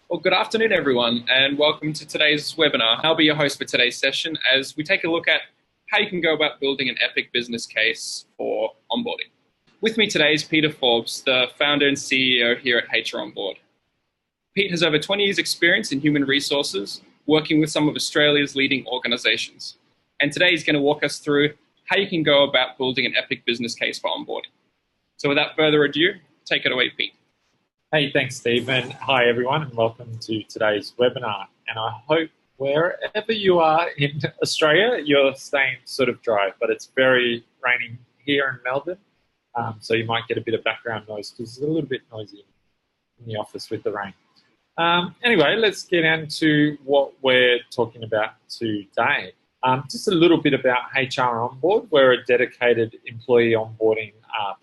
Well, good afternoon, everyone, and welcome to today's webinar. I'll be your host for today's session as we take a look at how you can go about building an epic business case for onboarding. With me today is Peter Forbes, the founder and CEO here at HROnboard. Pete has over 20 years' experience in human resources, working with some of Australia's leading organizations. And today he's going to walk us through how you can go about building an epic business case for onboarding. So without further ado, take it away, Pete. Hey, thanks, Steve, and hi, everyone, and welcome to today's webinar. And I hope wherever you are in Australia, you're staying sort of dry, but it's very raining here in Melbourne, so you might get a bit of background noise because it's a little bit noisy in the office with the rain. Anyway, let's get into what we're talking about today. Just a little bit about HROnboard. We're a dedicated employee onboarding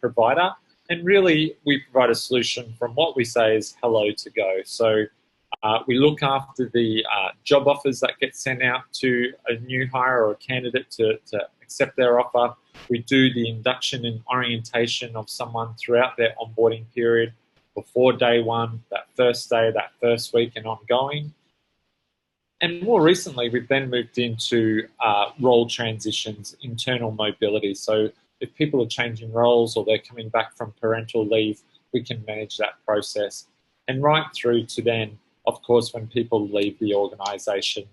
provider. And really, we provide a solution from what we say is hello to go. So we look after the job offers that get sent out to a new hire or a candidate to accept their offer. We do the induction and orientation of someone throughout their onboarding period before day one, that first day, that first week, and ongoing. And more recently, we've then moved into role transitions, internal mobility. So if people are changing roles or they're coming back from parental leave, we can manage that process. And right through to then, of course, when people leave the organisation,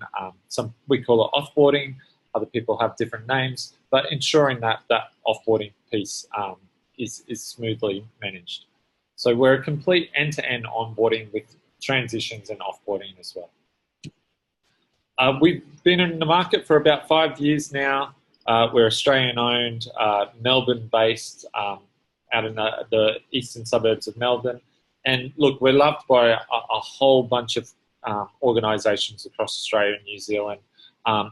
we call it offboarding, other people have different names, but ensuring that that offboarding piece is smoothly managed. So we're a complete end-to-end onboarding with transitions and offboarding as well. We've been in the market for about 5 years now. We're Australian-owned, Melbourne-based, out in the eastern suburbs of Melbourne. And look, we're loved by a whole bunch of organisations across Australia and New Zealand,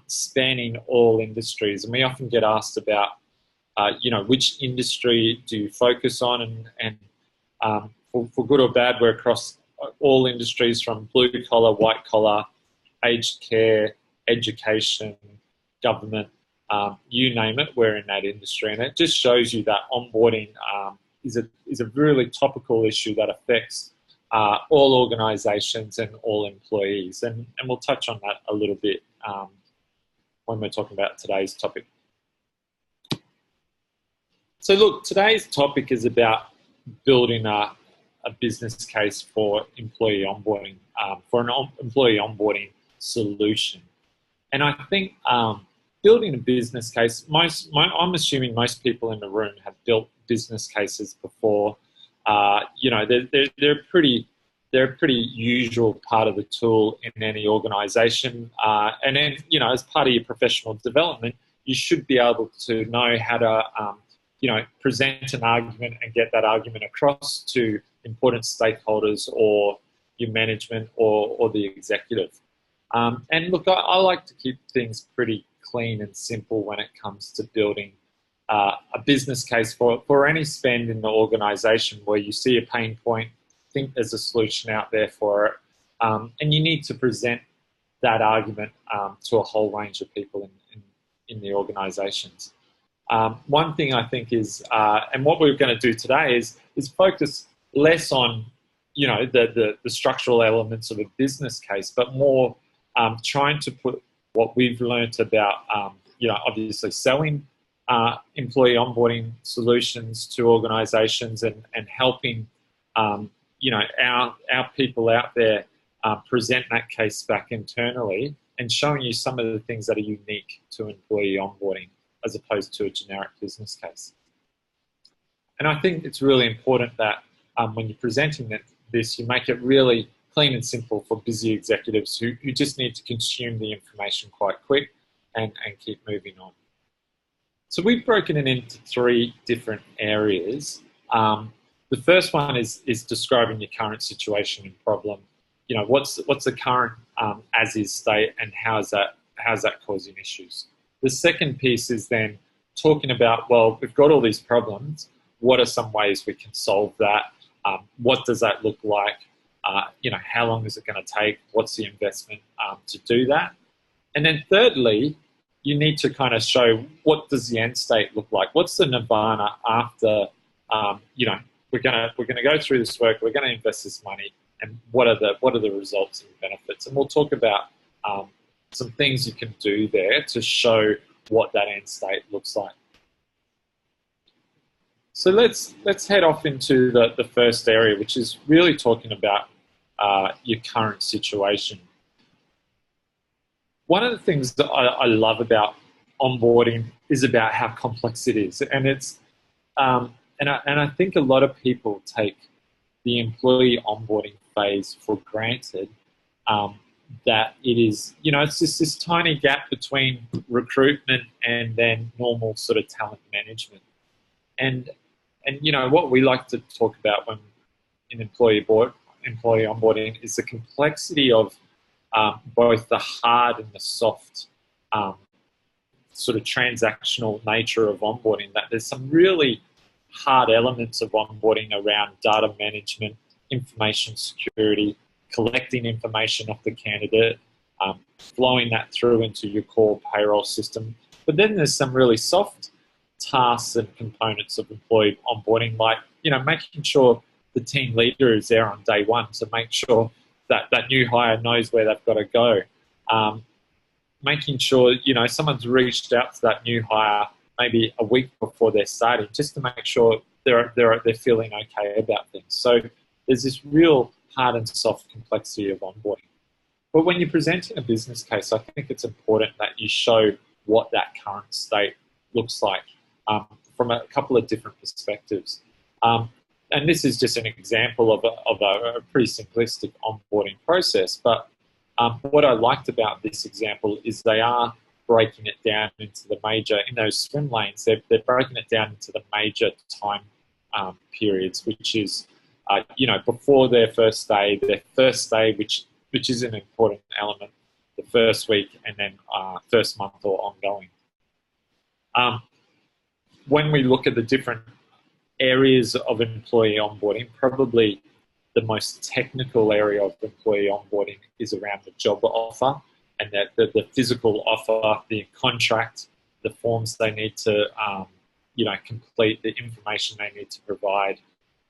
spanning all industries. And we often get asked about, which industry do you focus on? And for good or bad, we're across all industries from blue-collar, white-collar, aged care, education, government. You name it, we're in that industry, and it just shows you that onboarding is a really topical issue that affects all organisations and all employees, and we'll touch on that a little bit when we're talking about today's topic. So look, today's topic is about building a business case for employee onboarding, for an employee onboarding solution, and I think building a business case, I'm assuming most people in the room have built business cases before. They're a pretty usual part of the tool in any organisation. And then, as part of your professional development, you should be able to know how to, present an argument and get that argument across to important stakeholders or your management or the executive. And look, I like to keep things pretty clean and simple when it comes to building a business case for any spend in the organisation where you see a pain point, think there's a solution out there for it, and you need to present that argument to a whole range of people in the organisations. One thing I think is, and what we're going to do today is focus less on the structural elements of a business case, but more trying to put what we've learnt about, obviously selling employee onboarding solutions to organisations and helping, our people out there present that case back internally and showing you some of the things that are unique to employee onboarding as opposed to a generic business case. And I think it's really important that when you're presenting this, you make it really clean and simple for busy executives who just need to consume the information quite quick and keep moving on. So we've broken it into 3 different areas. The first one is describing your current situation and problem. What's the current as-is state and how's that causing issues? The second piece is then talking about, well, we've got all these problems. What are some ways we can solve that? What does that look like? How long is it going to take? What's the investment to do that? And then thirdly, you need to kind of show what does the end state look like? What's the nirvana after, we're going to go through this work, we're going to invest this money, and what are the results and benefits. And we'll talk about some things you can do there to show what that end state looks like. So let's head off into the first area, which is really talking about your current situation. One of the things that I love about onboarding is about how complex it is, and it's and I think a lot of people take the employee onboarding phase for granted. That it is, it's just this tiny gap between recruitment and then normal sort of talent management. And what we like to talk about when in employee onboarding is the complexity of both the hard and the soft sort of transactional nature of onboarding. That there's some really hard elements of onboarding around data management, information security, collecting information off the candidate, flowing that through into your core payroll system. But then there's some really soft tasks and components of employee onboarding, like making sure the team leader is there on day one to make sure that that new hire knows where they've got to go. Making sure someone's reached out to that new hire maybe a week before they're starting, just to make sure they're feeling okay about things. So there's this real hard and soft complexity of onboarding. But when you're presenting a business case, I think it's important that you show what that current state looks like from a couple of different perspectives. And this is just an example of a pretty simplistic onboarding process. But what I liked about this example is they are breaking it down into the major, in those swim lanes, they're breaking it down into the major time periods, which is before their first day, which is an important element, the first week, and then first month or ongoing. When we look at the different areas of employee onboarding, probably the most technical area of employee onboarding is around the job offer, and that the physical offer, the contract, the forms they need to complete, the information they need to provide,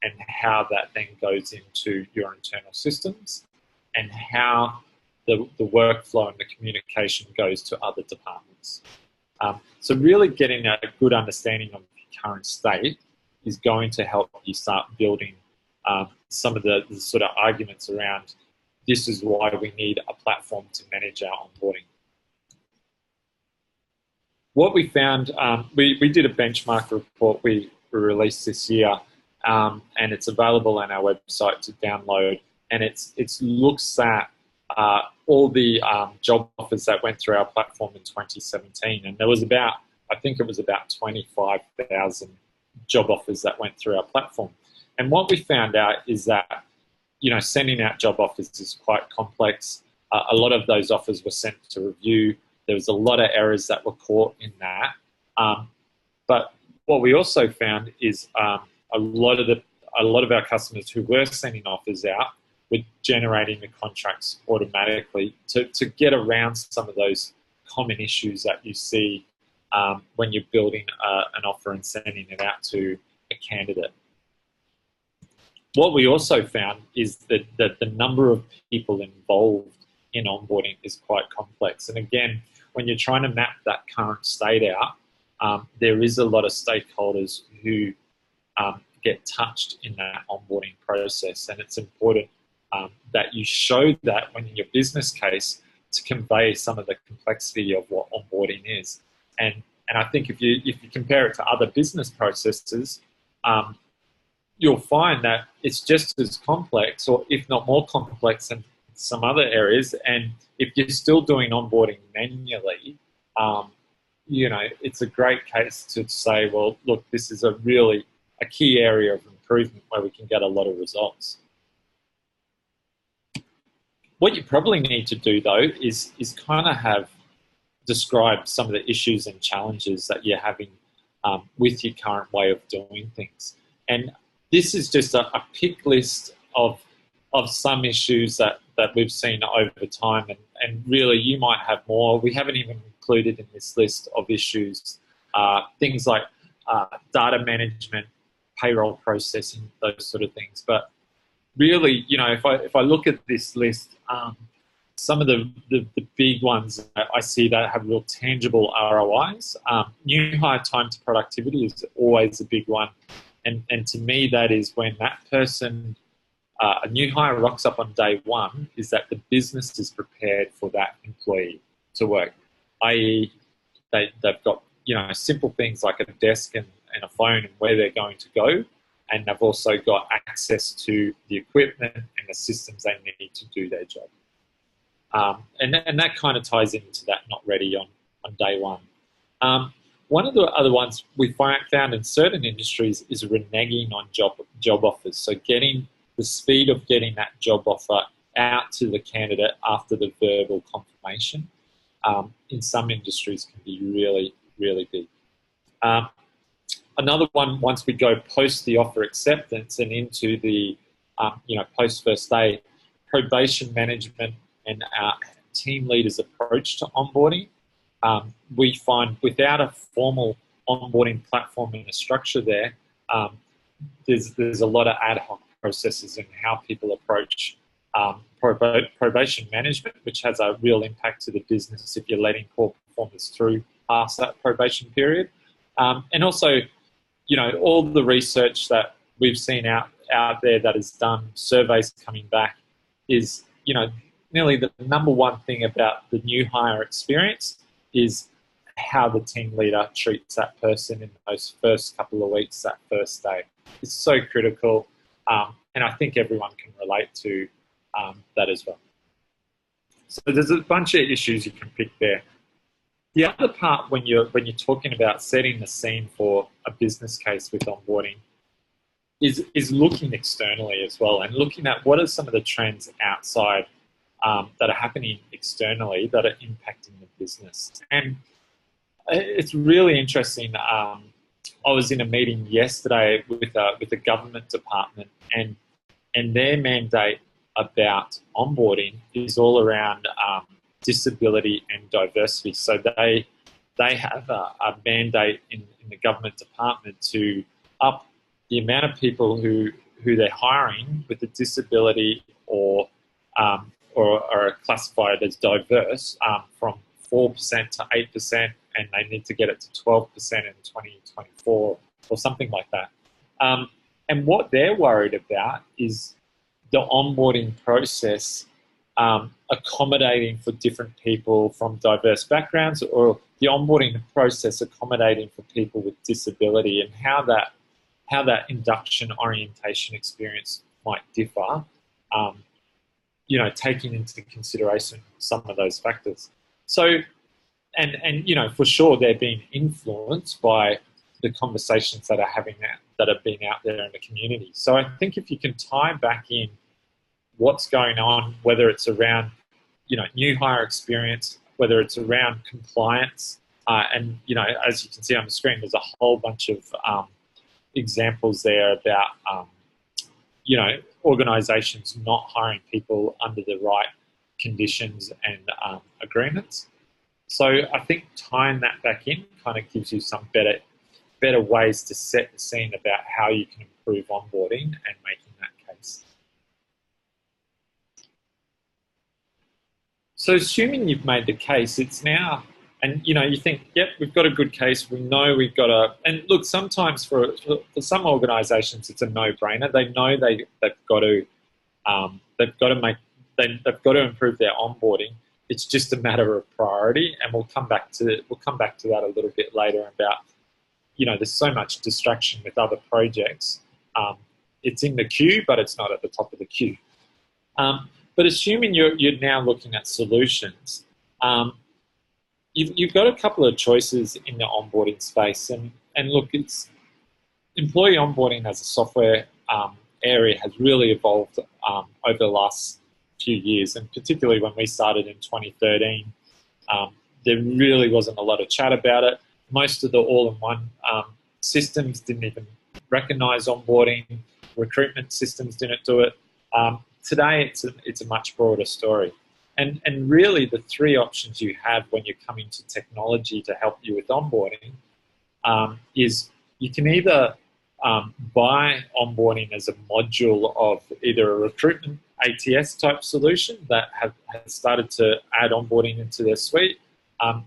and how that then goes into your internal systems, and how the workflow and the communication goes to other departments. So really getting a good understanding of your current state is going to help you start building some of the sort of arguments around this is why we need a platform to manage our onboarding. What we found, we did a benchmark report we released this year, and it's available on our website to download, and it looks at all the job offers that went through our platform in 2017, and there was about 25,000 job offers that went through our platform. And what we found out is that sending out job offers is quite complex. A lot of those offers were sent to review. There was a lot of errors that were caught in that. But what we also found is a lot of our customers who were sending offers out were generating the contracts automatically to get around some of those common issues that you see when you're building an offer and sending it out to a candidate. What we also found is that the number of people involved in onboarding is quite complex. And again, when you're trying to map that current state out, there is a lot of stakeholders who get touched in that onboarding process. And it's important that you show that when in your business case to convey some of the complexity of what onboarding is. And I think if you compare it to other business processes, you'll find that it's just as complex, or if not more complex than some other areas. And if you're still doing onboarding manually, it's a great case to say, well, look, this is a key area of improvement where we can get a lot of results. What you probably need to do, though, is kind of describe some of the issues and challenges that you're having with your current way of doing things. And this is just a pick list of some issues that we've seen over time, and really you might have more. We haven't even included in this list of issues things like data management, payroll processing, those sort of things. But really, if I look at this list, some of the big ones I see that have real tangible ROIs. New hire time to productivity is always a big one. And to me, that is when that person, a new hire rocks up on day one, is that the business is prepared for that employee to work, i.e. they've got, simple things like a desk and a phone and where they're going to go. And they've also got access to the equipment and the systems they need to do their job. And that kind of ties into that not ready on day one. One of the other ones we found in certain industries is reneging on job offers. So getting the speed of getting that job offer out to the candidate after the verbal confirmation in some industries can be really, really big. Another one, once we go post the offer acceptance and into the, post first day, probation management and our team leaders' approach to onboarding, we find without a formal onboarding platform and a structure there, there's a lot of ad hoc processes in how people approach probation management, which has a real impact to the business if you're letting poor performers through past that probation period. And also, all the research that we've seen out there that is done, surveys coming back, is, nearly the number one thing about the new hire experience is how the team leader treats that person in those first couple of weeks, that first day. It's so critical, and I think everyone can relate to that as well. So there's a bunch of issues you can pick there. The other part, when you're talking about setting the scene for a business case with onboarding, is looking externally as well, and looking at what are some of the trends outside that are happening externally that are impacting the business. And it's really interesting. I was in a meeting yesterday with a government department, and their mandate about onboarding is all around disability and diversity. So they have a mandate in the government department to up the amount of people who they're hiring with a disability or are classified as diverse from 4% to 8%, and they need to get it to 12% in 2024 or something like that. And what they're worried about is the onboarding process accommodating for different people from diverse backgrounds, or the onboarding process accommodating for people with disability, and how that induction orientation experience might differ, taking into consideration some of those factors. So, and for sure they're being influenced by the conversations that are being out there in the community. So I think if you can tie back in what's going on, whether it's around, new hire experience, whether it's around compliance, and, as you can see on the screen, there's a whole bunch of examples there about, organisations not hiring people under the right conditions and agreements. So I think tying that back in kind of gives you some better ways to set the scene about how you can improve onboarding and making that case. So assuming you've made the case, it's now, and you think, yep, we've got a good case. We know we've got and look, sometimes for some organisations, it's a no-brainer. They know they've got to improve their onboarding. It's just a matter of priority, and we'll come back to that a little bit later about, there's so much distraction with other projects. It's in the queue, but it's not at the top of the queue. But assuming you're now looking at solutions, you've got a couple of choices in the onboarding space, and look, it's employee onboarding as a software area has really evolved over the last few years, and particularly when we started in 2013, there really wasn't a lot of chat about it. Most of the all-in-one systems didn't even recognise onboarding. Recruitment systems didn't do it. Today, it's a much broader story. And really, the three options you have when you're coming to technology to help you with onboarding is you can either by onboarding as a module of either a recruitment ATS type solution that has started to add onboarding into their suite.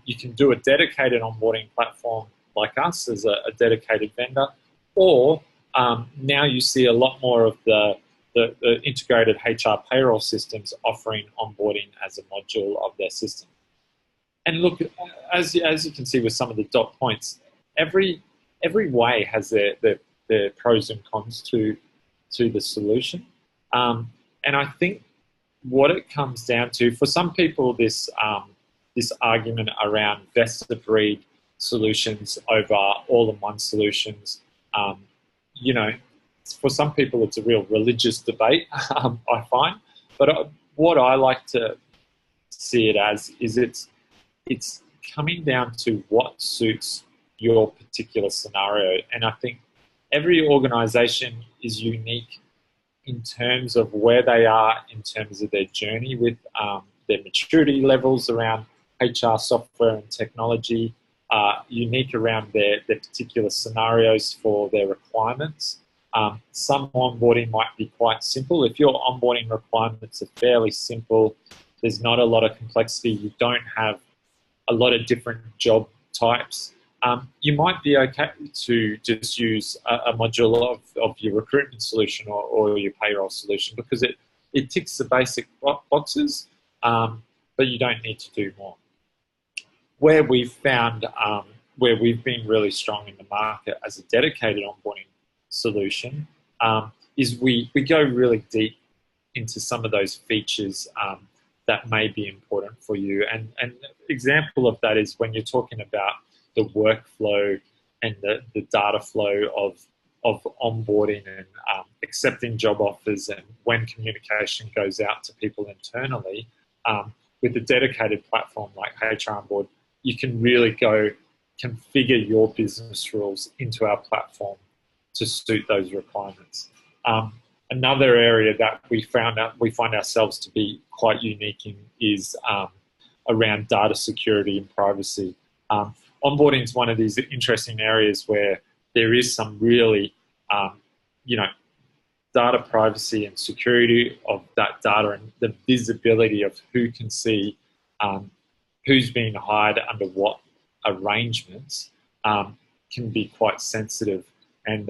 You can do a dedicated onboarding platform like us as a dedicated vendor, or now you see a lot more of the integrated HR payroll systems offering onboarding as a module of their system. And look, as you can see with some of the dot points, every way has their pros and cons to the solution. And I think what it comes down to, for some people, this argument around best of breed solutions over all-in-one solutions, for some people it's a real religious debate, I find. But what I like to see it as is it's coming down to what suits your particular scenario. And I think every organization is unique in terms of where they are in terms of their journey with their maturity levels around HR software and technology, unique around their particular scenarios for their requirements. Some onboarding might be quite simple. If your onboarding requirements are fairly simple, there's not a lot of complexity, you don't have a lot of different job types, you might be okay to just use a module of your recruitment solution or your payroll solution, because it ticks the basic boxes, but you don't need to do more. Where we've found, where we've been really strong in the market as a dedicated onboarding solution, is we go really deep into some of those features that may be important for you. And an example of that is when you're talking about the workflow and the data flow of onboarding and accepting job offers, and when communication goes out to people internally, with a dedicated platform like HROnboard, you can really go configure your business rules into our platform to suit those requirements. Another area that we find ourselves to be quite unique in is around data security and privacy. Onboarding is one of these interesting areas where there is some really, data privacy and security of that data, and the visibility of who can see who's being hired under what arrangements can be quite sensitive. And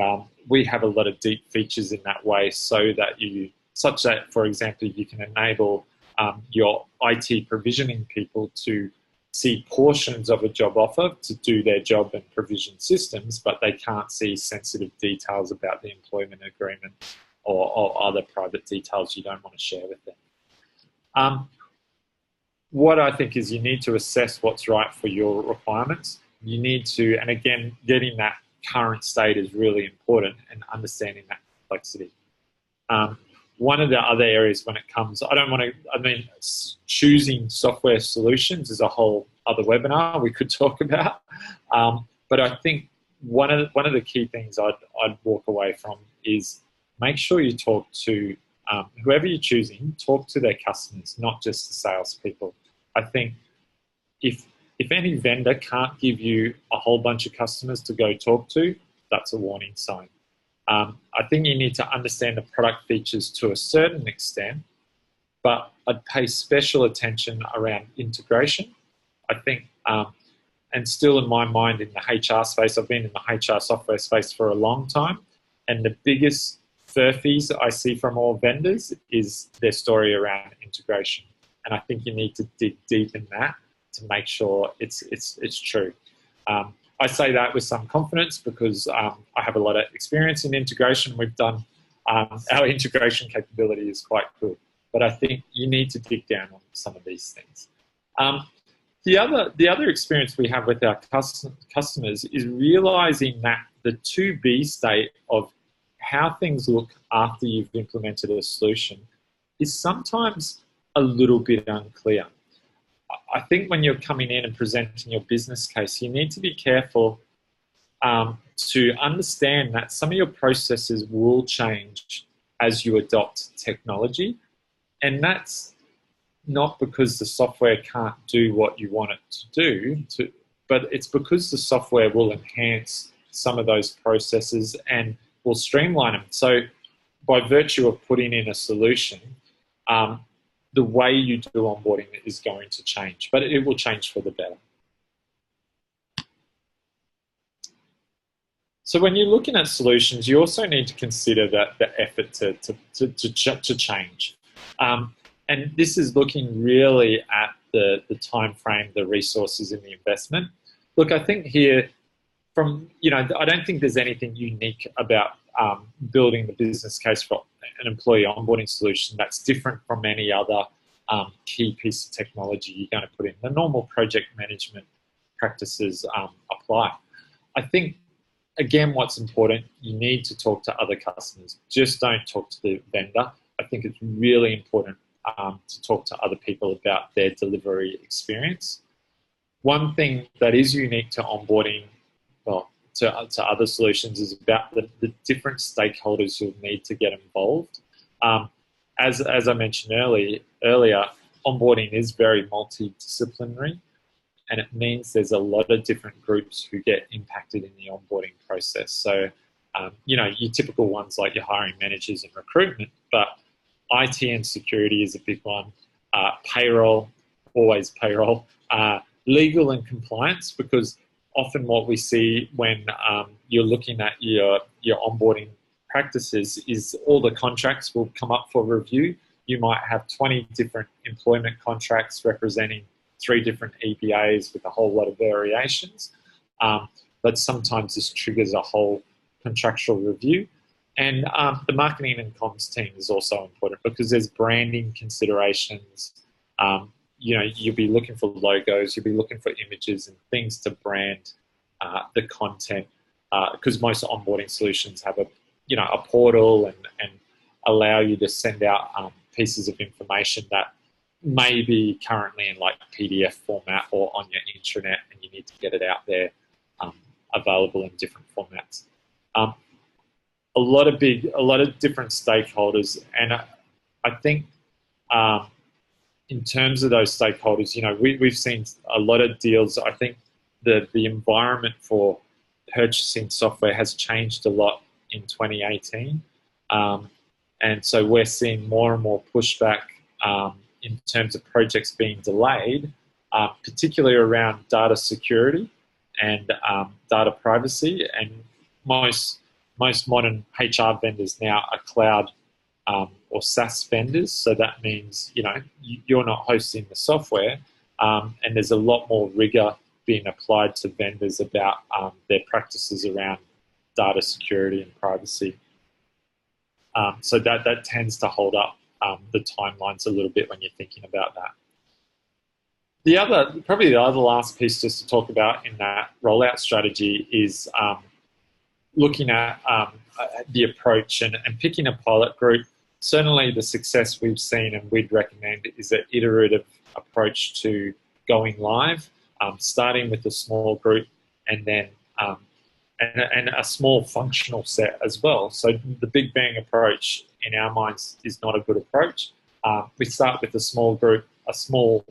we have a lot of deep features in that way, such that, for example, you can enable your IT provisioning people to see portions of a job offer to do their job and provision systems, but they can't see sensitive details about the employment agreement or other private details you don't want to share with them. What I think is you need to assess what's right for your requirements. You need to, and again, getting that current state is really important, and understanding that complexity. One of the other areas when it comes, choosing software solutions is a whole other webinar we could talk about. But I think one of the key things I'd walk away from is make sure you talk to whoever you're choosing, talk to their customers, not just the salespeople. I think if any vendor can't give you a whole bunch of customers to go talk to, that's a warning sign. I think you need to understand the product features to a certain extent, but I'd pay special attention around integration. I think, and still in my mind in the HR space, I've been in the HR software space for a long time, and the biggest furphies I see from all vendors is their story around integration. And I think you need to dig deep in that to make sure it's true. I say that with some confidence because I have a lot of experience in integration. We've done, our integration capability is quite good, but I think you need to dig down on some of these things. The other experience we have with our customers is realizing that the to-be state of how things look after you've implemented a solution is sometimes a little bit unclear. I think when you're coming in and presenting your business case, you need to be careful to understand that some of your processes will change as you adopt technology. And that's not because the software can't do what you want it to do, but it's because the software will enhance some of those processes and will streamline them. So by virtue of putting in a solution, the way you do onboarding is going to change, but it will change for the better. So when you're looking at solutions, you also need to consider that the effort to change. And this is looking really at the time frame, the resources, and the investment. Look, I think here, I don't think there's anything unique about building the business case for an employee onboarding solution that's different from any other key piece of technology you're going to put in. The normal project management practices apply. I think, again, what's important, you need to talk to other customers. Just don't talk to the vendor. I think it's really important to talk to other people about their delivery experience. One thing that is unique to onboarding, well, to other solutions, is about the different stakeholders you'll need to get involved. As I mentioned earlier, onboarding is very multidisciplinary, and it means there's a lot of different groups who get impacted in the onboarding process. So, your typical ones like your hiring managers and recruitment, but IT and security is a big one. Payroll, always payroll. Legal and compliance, because often what we see when you're looking at your onboarding practices is all the contracts will come up for review. You might have 20 different employment contracts representing 3 different EBAs with a whole lot of variations. But sometimes this triggers a whole contractual review. And the marketing and comms team is also important because there's branding considerations. You'll be looking for logos, you'll be looking for images and things to brand the content, because most onboarding solutions have a portal and allow you to send out pieces of information that may be currently in like PDF format or on your intranet, and you need to get it out there available in different formats. A lot of different stakeholders, and I think in terms of those stakeholders, we've seen a lot of deals. I think the environment for purchasing software has changed a lot in 2018, and so we're seeing more and more pushback in terms of projects being delayed, particularly around data security and data privacy. And most modern HR vendors now are cloud or SaaS vendors, so that means you're not hosting the software, and there's a lot more rigor being applied to vendors about their practices around data security and privacy. So that tends to hold up the timelines a little bit when you're thinking about that. Probably the other last piece just to talk about in that rollout strategy is looking at the approach and picking a pilot group. Certainly the success we've seen and we'd recommend is an iterative approach to going live, starting with a small group and then and a small functional set as well. So the big bang approach in our minds is not a good approach. We start with a small group, a small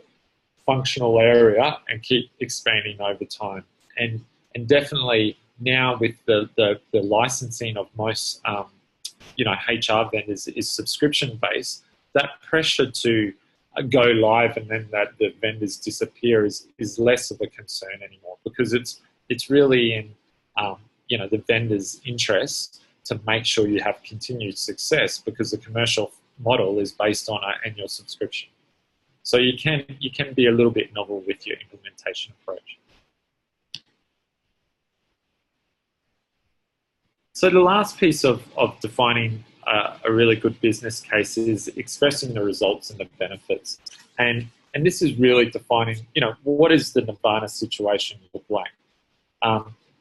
functional area, and keep expanding over time. And definitely now with the licensing of most HR vendors is subscription based, that pressure to go live and then that the vendors disappear is less of a concern anymore, because it's really in the vendor's interest to make sure you have continued success, because the commercial model is based on an annual subscription. So you can be a little bit novel with your implementation approach. So the last piece of defining a really good business case is expressing the results and the benefits. And this is really defining, what does the Nirvana situation look like?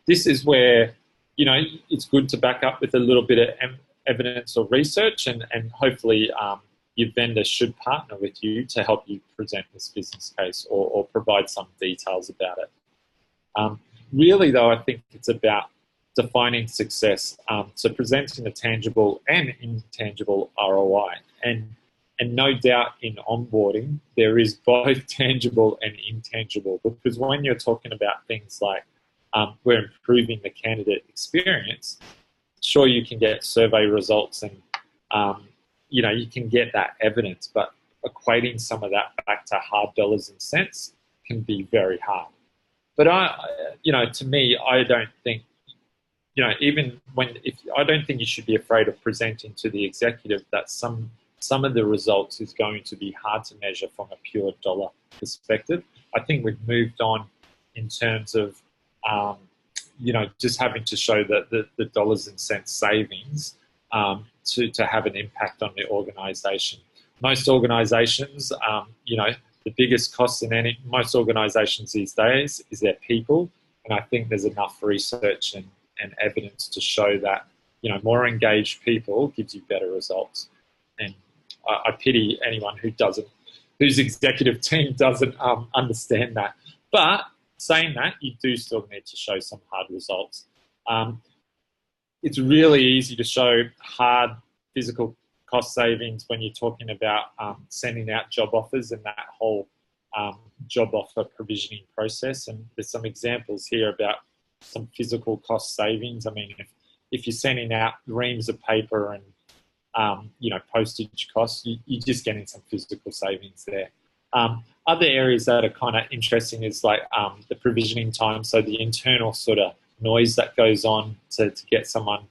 This is where, it's good to back up with a little bit of evidence or research, and hopefully your vendor should partner with you to help you present this business case or provide some details about it. Really, though, I think it's about defining success, so presenting a tangible and intangible ROI. And no doubt in onboarding, there is both tangible and intangible, because when you're talking about things like we're improving the candidate experience, sure, you can get survey results and, you can get that evidence, but equating some of that back to hard dollars and cents can be very hard. But to me, I don't think, I don't think you should be afraid of presenting to the executive that some of the results is going to be hard to measure from a pure dollar perspective. I think we've moved on in terms of, just having to show that the dollars and cents savings to have an impact on the organisation. Most organisations, the biggest cost in most organisations these days is their people, and I think there's enough research and evidence to show that more engaged people gives you better results. And I pity anyone whose executive team doesn't understand that. But saying that, you do still need to show some hard results. It's really easy to show hard physical cost savings when you're talking about sending out job offers and that whole job offer provisioning process. And there's some examples here about some physical cost savings. I mean, if you're sending out reams of paper and postage costs, you're just getting some physical savings there. Other areas that are kind of interesting is like the provisioning time, so the internal sort of noise that goes on to get someone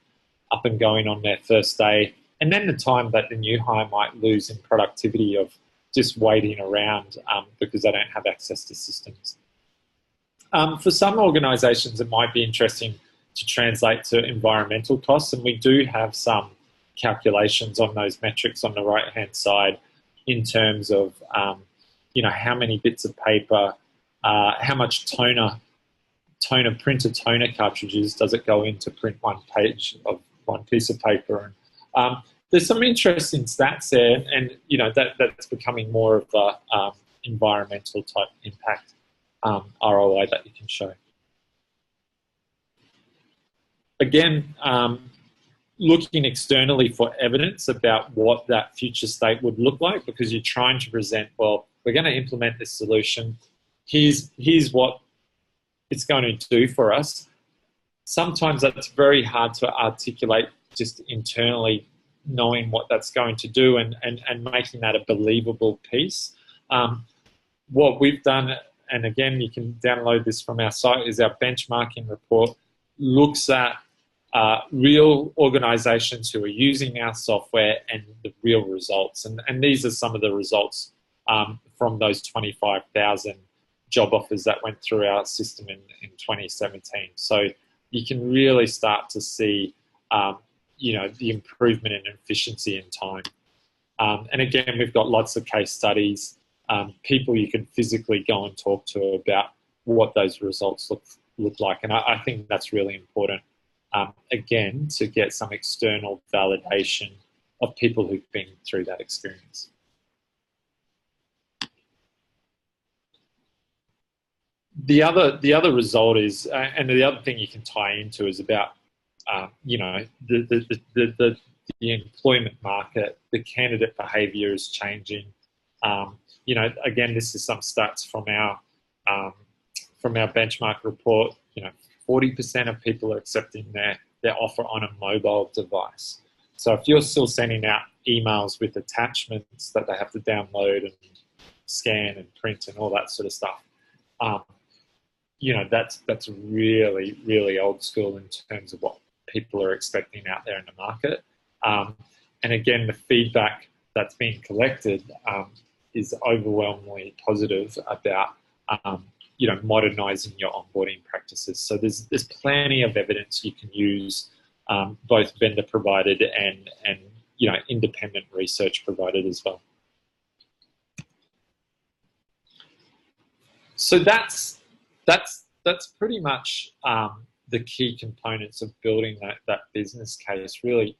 up and going on their first day, and then the time that the new hire might lose in productivity of just waiting around because they don't have access to systems. For some organisations, it might be interesting to translate to environmental costs, and we do have some calculations on those metrics on the right-hand side in terms of how many bits of paper, how much printer toner cartridges does it go in to print one page of one piece of paper. And there's some interesting stats there, and that's becoming more of a environmental type impact ROI that you can show. Again, looking externally for evidence about what that future state would look like, because you're trying to present, well, we're going to implement this solution. Here's what it's going to do for us. Sometimes that's very hard to articulate just internally, knowing what that's going to do and making that a believable piece. What we've done, and again, you can download this from our site, is our benchmarking report looks at real organisations who are using our software and the real results. And these are some of the results from those 25,000 job offers that went through our system in 2017. So you can really start to see, the improvement in efficiency and time. And again, we've got lots of case studies, people you can physically go and talk to about what those results look like. And I think that's really important, again, to get some external validation of people who've been through that experience. The other result is, and the other thing you can tie into is about, the employment market, the candidate behaviour is changing. Again, this is some stats from our benchmark report. 40% of people are accepting their offer on a mobile device. So if you're still sending out emails with attachments that they have to download and scan and print and all that sort of stuff, that's really, really old school in terms of what people are expecting out there in the market. And again, the feedback that's being collected is overwhelmingly positive about modernising your onboarding practices. So there's plenty of evidence you can use, both vendor provided and independent research provided as well. So that's pretty much the key components of building that business case. Really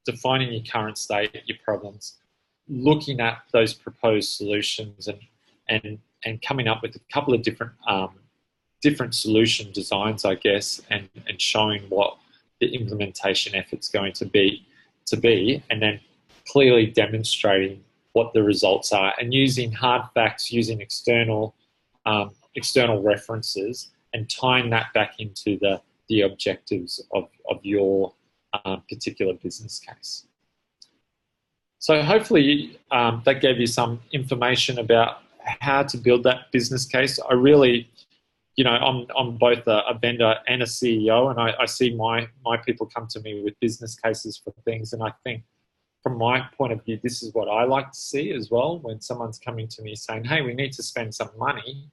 defining your current state, your problems, looking at those proposed solutions, and coming up with a couple of different solution designs, I guess, and showing what the implementation effort's going to be, and then clearly demonstrating what the results are, and using hard facts, using external references, and tying that back into the the objectives of your particular business case. So hopefully that gave you some information about how to build that business case. I really, I'm both a vendor and a CEO, and I see my people come to me with business cases for things, and I think from my point of view, this is what I like to see as well when someone's coming to me saying, hey, we need to spend some money,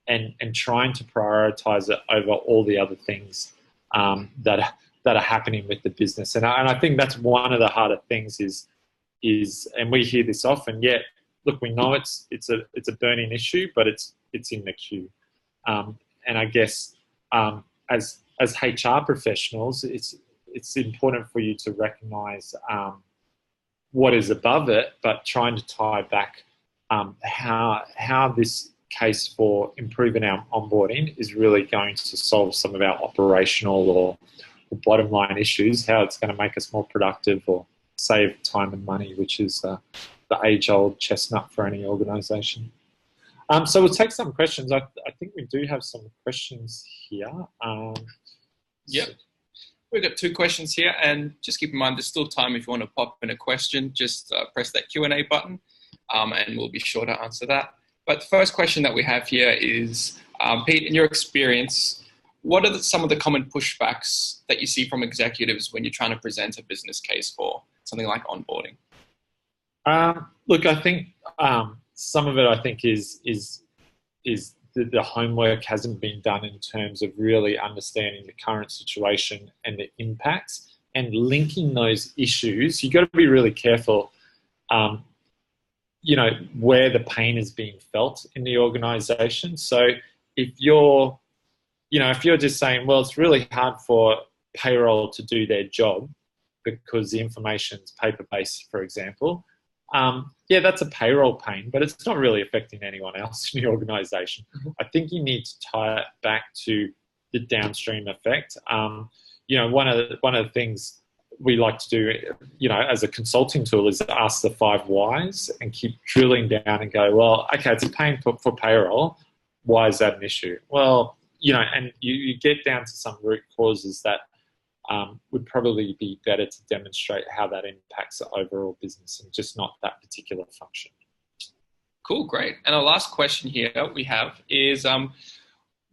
and trying to prioritize it over all the other things that are happening with the business. And I think that's one of the harder things is, and we hear this often, look, we know it's a burning issue, but it's in the queue. And I guess as HR professionals, it's important for you to recognize what is above it, but trying to tie back how this case for improving our onboarding is really going to solve some of our operational or bottom line issues, how it's going to make us more productive or save time and money, which is the age-old chestnut for any organisation. So we'll take some questions. I think we do have some questions here. Yep. We've got 2 questions here, and just keep in mind there's still time if you want to pop in a question. Just press that Q&A button, and we'll be sure to answer that. But the first question that we have here is, Pete, in your experience, what are some of the common pushbacks that you see from executives when you're trying to present a business case for something like onboarding? Look, I think some of it, I think, is the homework hasn't been done in terms of really understanding the current situation and the impacts and linking those issues. You've got to be really careful, where the pain is being felt in the organisation. So if you're just saying, well, it's really hard for payroll to do their job because the information's paper-based, for example, that's a payroll pain, but it's not really affecting anyone else in the organisation. Mm-hmm. I think you need to tie it back to the downstream effect. One of the things we like to do, as a consulting tool is to ask the 5 whys and keep drilling down and go, well, okay, it's a pain for payroll. Why is that an issue? Well, and you get down to some root causes that would probably be better to demonstrate how that impacts the overall business and just not that particular function. Cool, great. And our last question here we have is,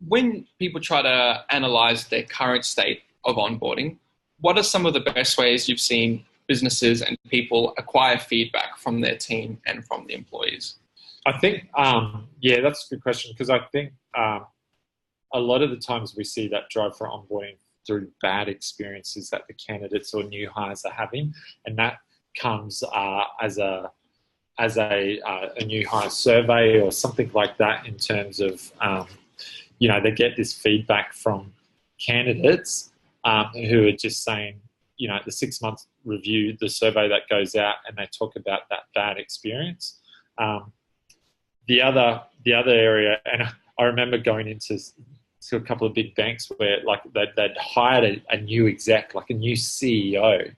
when people try to analyze their current state of onboarding, what are some of the best ways you've seen businesses and people acquire feedback from their team and from the employees? I think, that's a good question, because I think a lot of the times we see that drive for onboarding through bad experiences that the candidates or new hires are having, and that comes as a new hire survey or something like that, in terms of they get this feedback from candidates who are just saying, the 6-month review, the survey that goes out, and they talk about that bad experience. The other area, and I remember going into a couple of big banks where they'd hired a new exec, like a new CEO,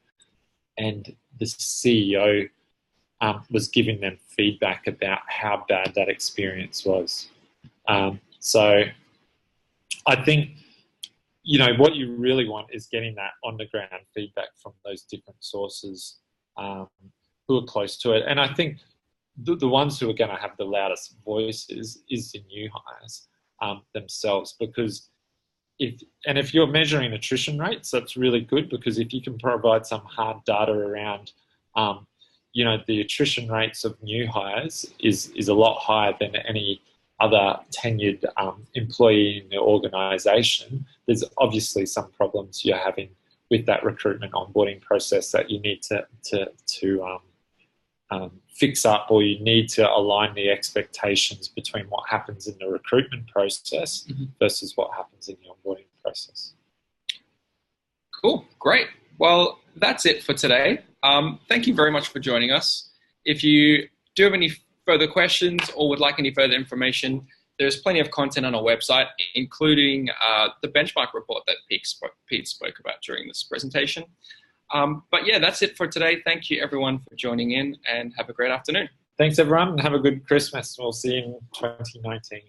and the CEO was giving them feedback about how bad that experience was. So I think, what you really want is getting that on the ground feedback from those different sources who are close to it. And I think the ones who are going to have the loudest voices is the new hires themselves, because if you're measuring attrition rates, that's really good, because if you can provide some hard data around, the attrition rates of new hires is a lot higher than any other tenured employee in the organisation, there's obviously some problems you're having with that recruitment onboarding process that you need to fix up, or you need to align the expectations between what happens in the recruitment process versus what happens in the onboarding process. Cool, great. Well, that's it for today. Thank you very much for joining us. If you do have any further questions or would like any further information, there's plenty of content on our website, including the benchmark report that Pete spoke about during this presentation. But yeah, that's it for today. Thank you everyone for joining in, and have a great afternoon. Thanks everyone, and have a good Christmas. We'll see you in 2019.